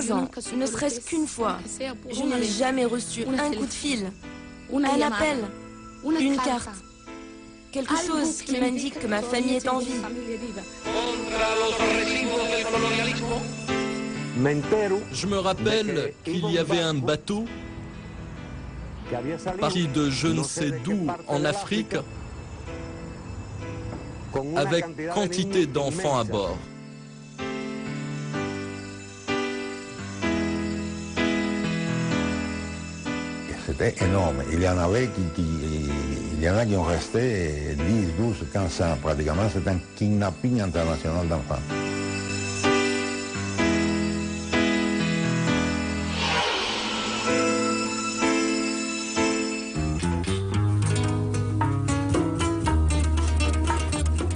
6 ans, ne serait-ce qu'une fois, je n'ai jamais reçu un coup de fil, un appel, une carte, quelque chose qui m'indique que ma famille est en vie. Je me rappelle qu'il y avait un bateau parti de je ne sais d'où en Afrique avec quantité d'enfants à bord. C'était énorme. Il y en avait il y en a qui ont resté 10, 12, 15 ans pratiquement. C'est un kidnapping international d'enfants.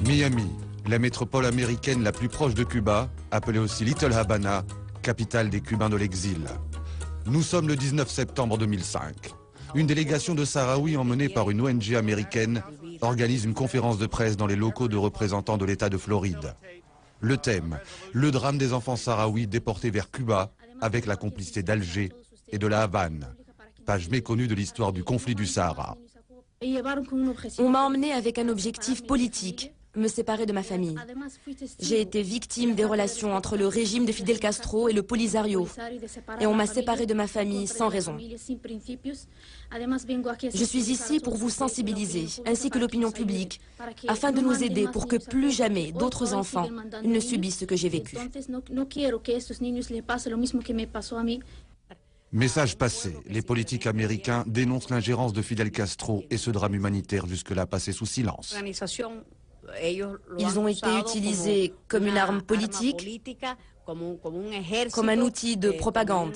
Miami, la métropole américaine la plus proche de Cuba, appelée aussi Little Havana, capitale des Cubains de l'exil. Nous sommes le 19 septembre 2005. Une délégation de Sahraouis emmenée par une ONG américaine organise une conférence de presse dans les locaux de représentants de l'État de Floride. Le thème, le drame des enfants sahraouis déportés vers Cuba avec la complicité d'Alger et de la Havane, page méconnue de l'histoire du conflit du Sahara. On m'a emmené avec un objectif politique, me séparer de ma famille. J'ai été victime des relations entre le régime de Fidel Castro et le Polisario. Et on m'a séparé de ma famille sans raison. Je suis ici pour vous sensibiliser, ainsi que l'opinion publique, afin de nous aider pour que plus jamais d'autres enfants ne subissent ce que j'ai vécu. Message passé, les politiques américains dénoncent l'ingérence de Fidel Castro et ce drame humanitaire jusque-là passé sous silence. Ils ont été utilisés comme une arme politique, comme un outil de propagande.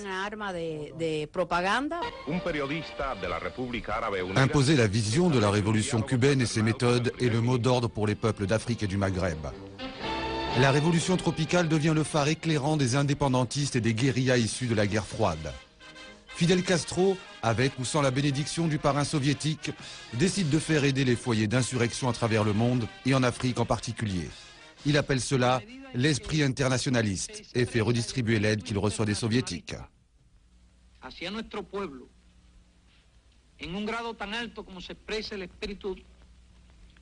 Imposer la vision de la révolution cubaine et ses méthodes est le mot d'ordre pour les peuples d'Afrique et du Maghreb. La révolution tropicale devient le phare éclairant des indépendantistes et des guérillas issus de la guerre froide. Fidel Castro, avec ou sans la bénédiction du parrain soviétique, décide de faire aider les foyers d'insurrection à travers le monde et en Afrique en particulier. Il appelle cela l'esprit internationaliste et fait redistribuer l'aide qu'il reçoit des soviétiques.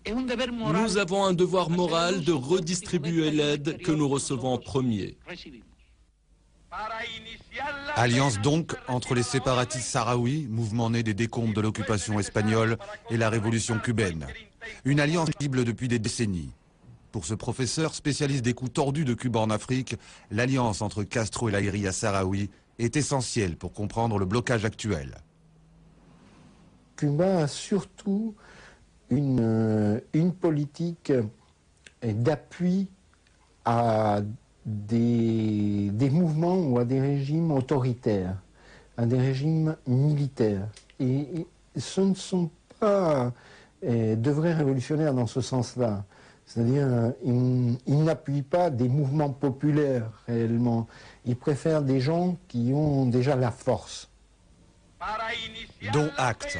Nous avons un devoir moral de redistribuer l'aide que nous recevons en premier. Alliance donc entre les séparatistes sahraouis, mouvement né des décombres de l'occupation espagnole, et la révolution cubaine. Une alliance visible depuis des décennies. Pour ce professeur spécialiste des coups tordus de Cuba en Afrique, l'alliance entre Castro et la guérilla sahraoui est essentielle pour comprendre le blocage actuel. Cuba a surtout une politique d'appui à des mouvements ou à des régimes autoritaires, à des régimes militaires. Et ce ne sont pas de vrais révolutionnaires dans ce sens-là. C'est-à-dire, ils n'appuient pas des mouvements populaires réellement. Ils préfèrent des gens qui ont déjà la force. Dont acte.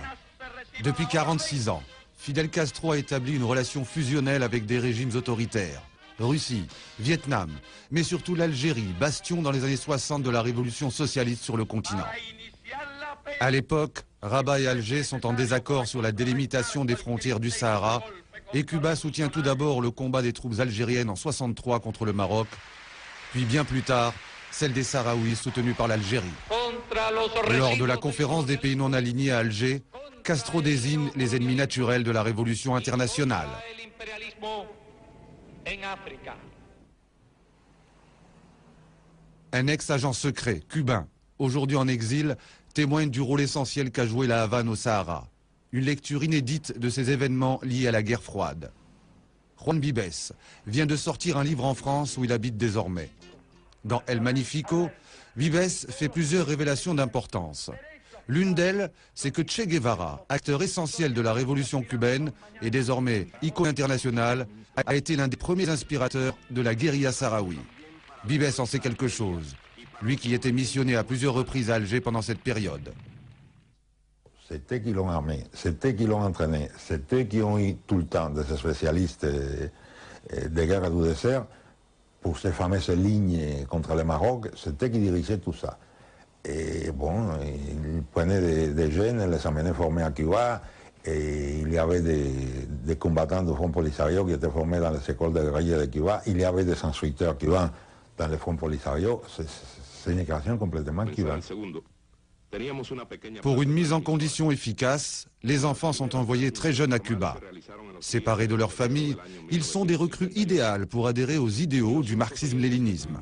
Depuis 46 ans, Fidel Castro a établi une relation fusionnelle avec des régimes autoritaires. Russie, Vietnam, mais surtout l'Algérie, bastion dans les années 60 de la révolution socialiste sur le continent. À l'époque, Rabat et Alger sont en désaccord sur la délimitation des frontières du Sahara et Cuba soutient tout d'abord le combat des troupes algériennes en 63 contre le Maroc, puis bien plus tard, celle des Sahraouis soutenue par l'Algérie. Lors de la conférence des pays non alignés à Alger, Castro désigne les ennemis naturels de la révolution internationale. Un ex-agent secret, cubain, aujourd'hui en exil, témoigne du rôle essentiel qu'a joué la Havane au Sahara. Une lecture inédite de ces événements liés à la guerre froide. Juan Vives vient de sortir un livre en France où il habite désormais. Dans El Magnifico, Vives fait plusieurs révélations d'importance. L'une d'elles, c'est que Che Guevara, acteur essentiel de la révolution cubaine et désormais icône internationale, a été l'un des premiers inspirateurs de la guérilla sahraoui. Vives en sait quelque chose, lui qui était missionné à plusieurs reprises à Alger pendant cette période. C'est eux qui l'ont armé, c'est eux qui l'ont entraîné, c'est eux qui ont eu tout le temps des spécialistes de guerre du désert pour ces fameuses lignes contre le Maroc, c'était qui dirigeait tout ça. Et bon, il prenait des jeunes, les amenait formés à Cuba, et il y avait des combattants du Front Polisario qui étaient formés dans les écoles de guerrilla de Cuba, il y avait des instructeurs cubains dans le Front Polisario, c'est une création complètement cubaine. Pour une mise en condition efficace, les enfants sont envoyés très jeunes à Cuba. Séparés de leur famille, ils sont des recrues idéales pour adhérer aux idéaux du marxisme-léninisme.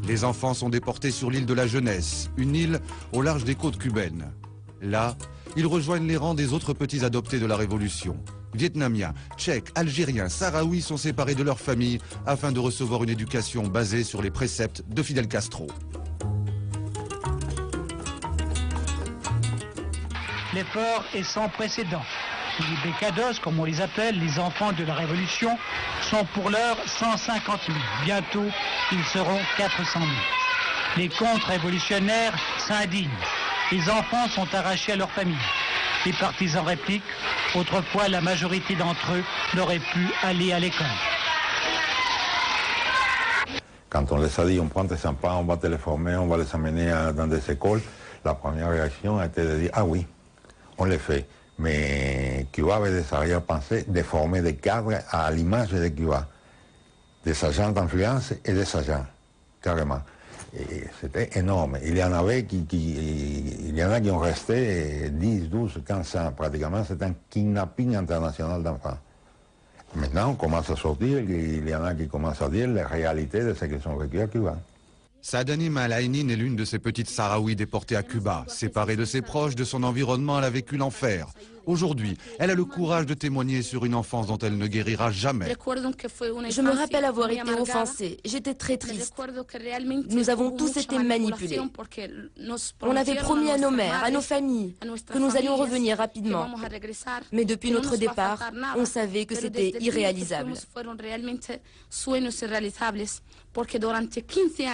Les enfants sont déportés sur l'île de la Jeunesse, une île au large des côtes cubaines. Là, ils rejoignent les rangs des autres petits adoptés de la Révolution. Vietnamiens, Tchèques, Algériens, Sahraouis sont séparés de leur famille afin de recevoir une éducation basée sur les préceptes de Fidel Castro. L'effort est sans précédent. Les Becados, comme on les appelle, les enfants de la Révolution, sont pour l'heure 150 000. Bientôt, ils seront 400 000. Les contre-révolutionnaires s'indignent. Les enfants sont arrachés à leur famille. Les partisans répliquent, autrefois la majorité d'entre eux n'aurait pu aller à l'école. Quand on les a dit, on prend tes enfants, on va te les former, on va les amener dans des écoles, la première réaction a été de dire, ah oui, on les fait. Mais Cuba avait des arrière-pensées de former des cadres à l'image de Cuba, des agents d'influence et des agents, carrément. Et c'était énorme. Il y en avait il y en a qui ont resté 10, 12, 15 ans. Pratiquement, c'est un kidnapping international d'enfants. Maintenant, on commence à sortir, il y en a qui commencent à dire la réalité de ce qu'ils ont vécu à Cuba. Saadani Malainin est l'une de ces petites Sahraouis déportées à Cuba. Séparée de ses proches, de son environnement, elle a vécu l'enfer. Aujourd'hui, elle a le courage de témoigner sur une enfance dont elle ne guérira jamais. Je me rappelle avoir été offensée. J'étais très triste. Nous avons tous été manipulés. On avait promis à nos mères, à nos familles, que nous allions revenir rapidement. Mais depuis notre départ, on savait que c'était irréalisable.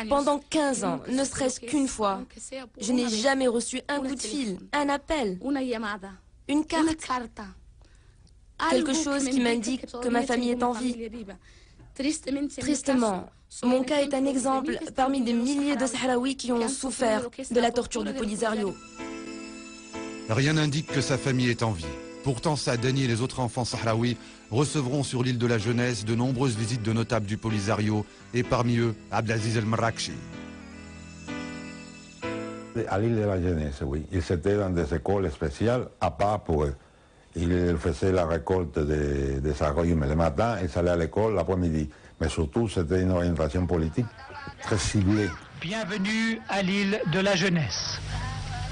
Pendant 15 ans, ne serait-ce qu'une fois, je n'ai jamais reçu un coup de fil, un appel, une carte, quelque chose qui m'indique que ma famille est en vie. Tristement, mon cas est un exemple parmi des milliers de Sahraouis qui ont souffert de la torture du Polisario. Rien n'indique que sa famille est en vie. Pourtant, Saadani et les autres enfants sahraouis recevront sur l'île de la Jeunesse de nombreuses visites de notables du Polisario et parmi eux, Abdelaziz El-Marrakchi. À l'île de la Jeunesse, oui. Ils étaient dans des écoles spéciales à part pour eux. Ils faisaient la récolte des agrumes le matin et s'allaient à l'école l'après-midi. Mais surtout, c'était une orientation politique très ciblée. Bienvenue à l'île de la Jeunesse.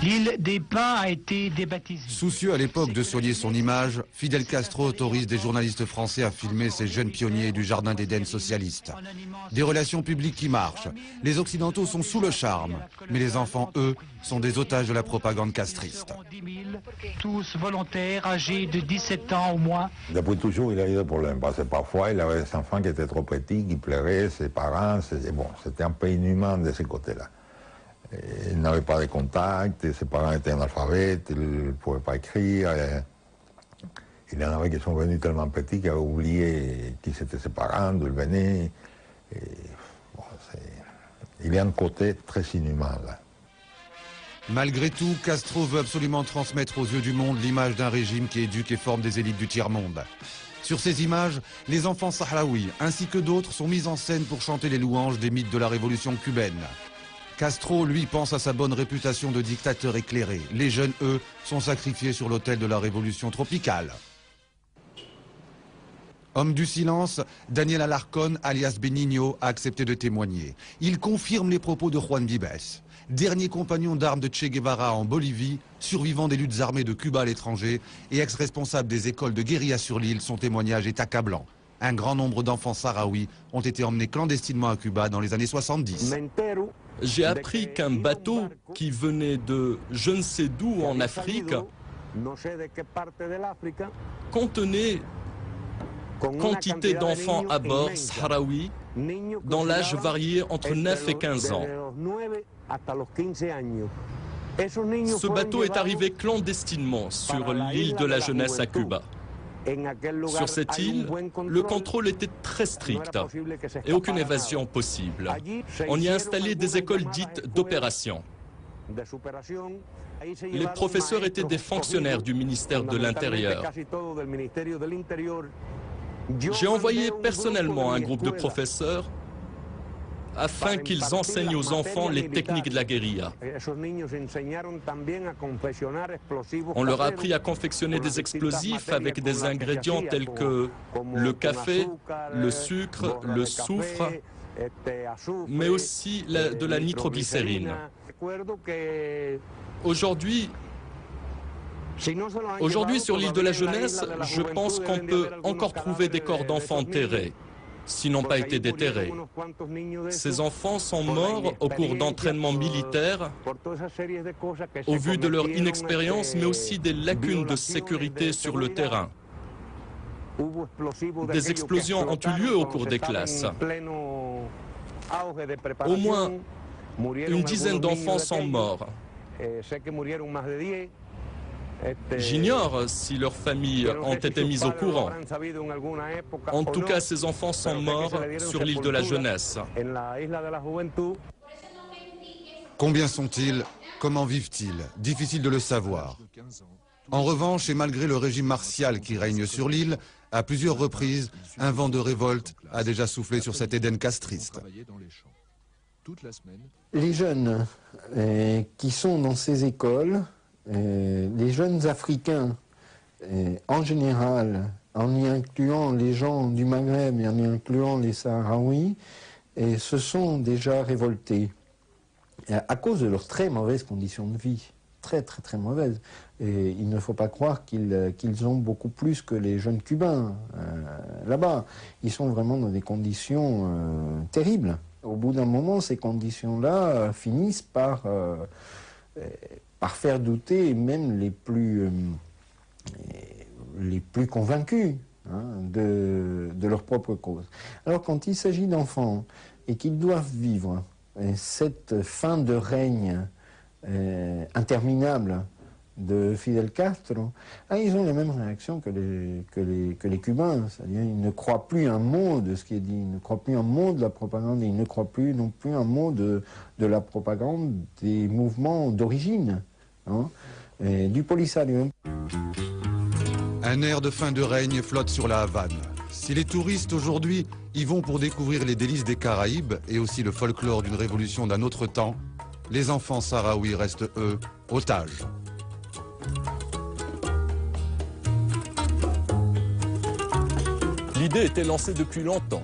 L'île des Pins a été débaptisée. Soucieux à l'époque de soigner son image, Fidel Castro autorise des journalistes français à filmer ces jeunes pionniers du Jardin d'Éden socialiste. Des relations publiques qui marchent. Les Occidentaux sont sous le charme, mais les enfants, eux, sont des otages de la propagande castriste. Tous volontaires, âgés de 17 ans au moins. Depuis toujours, il a eu des problèmes, parce que parfois, il avait des enfants qui étaient trop petits, qui pleuraient, ses parents, c'était un peu inhumain de ce côté-là. Il n'avait pas de contact, ses parents étaient analphabètes, il ne pouvait pas écrire. Il y en avait qui sont venus tellement petits qu'ils avaient oublié qui c'était ses parents, d'où ils venaient. Il y a un côté très inhumain là. Malgré tout, Castro veut absolument transmettre aux yeux du monde l'image d'un régime qui éduque et forme des élites du tiers-monde. Sur ces images, les enfants sahraouis ainsi que d'autres sont mis en scène pour chanter les louanges des mythes de la révolution cubaine. Castro, lui, pense à sa bonne réputation de dictateur éclairé. Les jeunes, eux, sont sacrifiés sur l'autel de la révolution tropicale. Homme du silence, Daniel Alarcón, alias Benigno, a accepté de témoigner. Il confirme les propos de Juan Vives. Dernier compagnon d'armes de Che Guevara en Bolivie, survivant des luttes armées de Cuba à l'étranger et ex-responsable des écoles de guérilla sur l'île, son témoignage est accablant. Un grand nombre d'enfants sahraouis ont été emmenés clandestinement à Cuba dans les années 70. J'ai appris qu'un bateau qui venait de je ne sais d'où en Afrique contenait quantité d'enfants à bord sahraouis dans l'âge varié entre 9 et 15 ans. Ce bateau est arrivé clandestinement sur l'île de la Jeunesse à Cuba. Sur cette île, le contrôle était très strict et aucune évasion possible. On y a installé des écoles dites d'opération. Les professeurs étaient des fonctionnaires du ministère de l'Intérieur. J'ai envoyé personnellement un groupe de professeurs afin qu'ils enseignent aux enfants les techniques de la guérilla. On leur a appris à confectionner des explosifs avec des ingrédients tels que le café, le sucre, le soufre, mais aussi de la nitroglycérine. Aujourd'hui, sur l'île de la Jeunesse, je pense qu'on peut encore trouver des corps d'enfants enterrés, s'ils n'ont pas été déterrés. Ces enfants sont morts au cours d'entraînements militaires, au vu de leur inexpérience, mais aussi des lacunes de sécurité sur le terrain. Des explosions ont eu lieu au cours des classes. Au moins une dizaine d'enfants sont morts. J'ignore si leurs familles ont été mises au courant. En tout cas, ces enfants sont morts sur l'île de la Jeunesse. Combien sont-ils? Comment vivent-ils? Difficile de le savoir. En revanche, et malgré le régime martial qui règne sur l'île, à plusieurs reprises, un vent de révolte a déjà soufflé sur cet Éden castriste. Les jeunes qui sont dans ces écoles, les jeunes Africains, en général, en y incluant les gens du Maghreb et en y incluant les Sahraouis, se sont déjà révoltés à cause de leurs très mauvaises conditions de vie, très mauvaises. Et il ne faut pas croire qu'ils ont beaucoup plus que les jeunes Cubains là-bas. Ils sont vraiment dans des conditions terribles. Au bout d'un moment, ces conditions-là finissent par faire douter même les plus convaincus de leur propre cause. Alors quand il s'agit d'enfants et qu'ils doivent vivre cette fin de règne interminable de Fidel Castro, ils ont les mêmes réactions que les Cubains. C'est-à-dire ils ne croient plus un mot de ce qui est dit, ils ne croient plus un mot de la propagande, ils ne croient plus non plus un mot de la propagande des mouvements d'origine, du Polisario. Un air de fin de règne flotte sur la Havane. Si les touristes aujourd'hui y vont pour découvrir les délices des Caraïbes et aussi le folklore d'une révolution d'un autre temps, les enfants sahraouis restent, eux, otages. L'idée était lancée depuis longtemps.